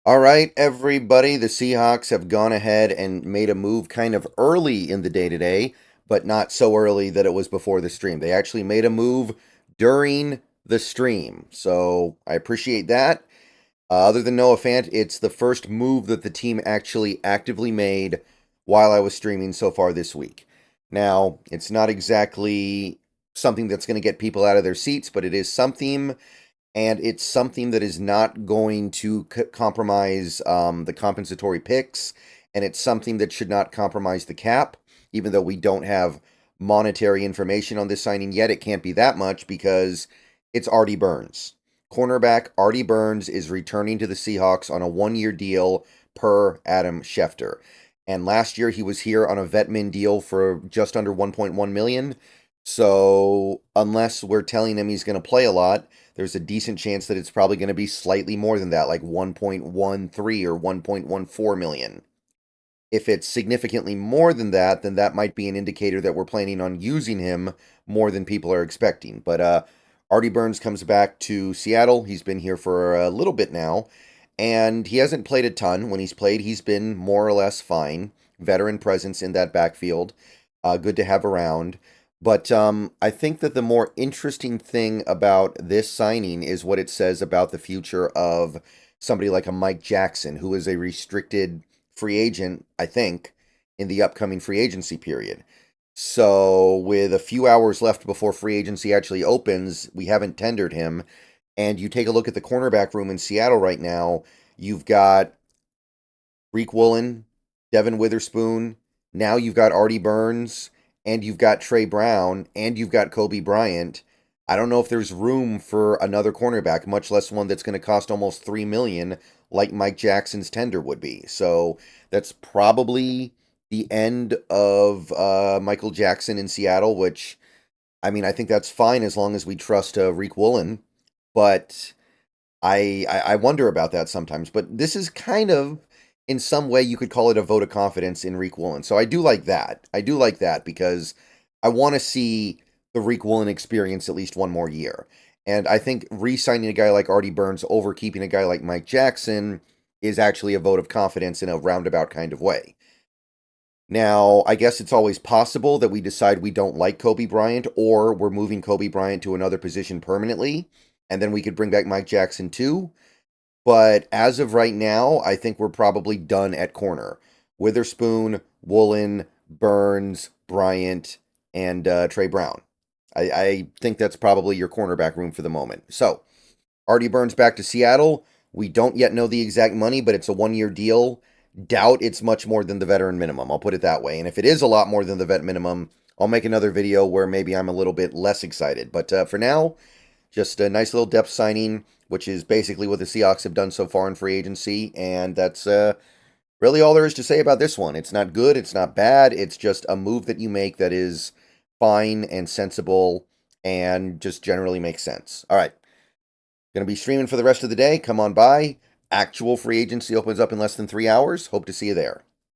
All right, everybody, the Seahawks have gone ahead and made a move kind of early in the day today, but not so early that it was before the stream. They actually made a move during the stream, so I appreciate that. Other than Noah Fant, it's the first move that the team actually actively made while I was streaming so far this week. Now, it's not exactly something that's going to get people out of their seats, but it is something, and it's something that is not going to compromise the compensatory picks, and it's something that should not compromise the cap, even though we don't have monetary information on this signing yet. It can't be that much because it's Artie Burns. Cornerback Artie Burns is returning to the Seahawks on a one-year deal per Adam Schefter. And last year he was here on a vetmin deal for just under 1.1 million. So unless we're telling him he's going to play a lot, there's a decent chance that it's probably going to be slightly more than that, like 1.13 or 1.14 million. If it's significantly more than that, then that might be an indicator that we're planning on using him more than people are expecting. But Artie Burns comes back to Seattle. He's been here for a little bit now, and he hasn't played a ton. When he's played, he's been more or less fine. Veteran presence in that backfield. Good to have around. But I think that the more interesting thing about this signing is what it says about the future of somebody like a Mike Jackson, who is a restricted free agent, I think, in the upcoming free agency period. So, with a few hours left before free agency actually opens, we haven't tendered him. And you take a look at the cornerback room in Seattle right now, you've got Rico Wilmer, Devin Witherspoon, now you've got Artie Burns, and you've got Trey Brown, and you've got Coby Bryant. I don't know if there's room for another cornerback, much less one that's going to cost almost $3 million like Mike Jackson's tender would be. So that's probably the end of Michael Jackson in Seattle, which, I mean, I think that's fine as long as we trust Rico Wilmer. But I wonder about that sometimes. But this is kind of, in some way, you could call it a vote of confidence in Rico Wilmer. So I do like that. I do like that because I want to see the Rico Wilmer experience at least one more year. And I think re-signing a guy like Artie Burns over keeping a guy like Mike Jackson is actually a vote of confidence in a roundabout kind of way. Now, I guess it's always possible that we decide we don't like Coby Bryant, or we're moving Coby Bryant to another position permanently, and then we could bring back Mike Jackson too. But as of right now, I think we're probably done at corner. Witherspoon, Woolen, Burns, Bryant, and Trey Brown. I think that's probably your cornerback room for the moment. So, Artie Burns back to Seattle. We don't yet know the exact money, but it's a one-year deal. Doubt it's much more than the veteran minimum. I'll put it that way. And if it is a lot more than the vet minimum, I'll make another video where maybe I'm a little bit less excited. But for now, just a nice little depth signing, which is basically what the Seahawks have done so far in free agency. And that's really all there is to say about this one. It's not good. It's not bad. It's just a move that you make that is fine and sensible and just generally makes sense. All right. Going to be streaming for the rest of the day. Come on by. Actual free agency opens up in less than 3 hours. Hope to see you there.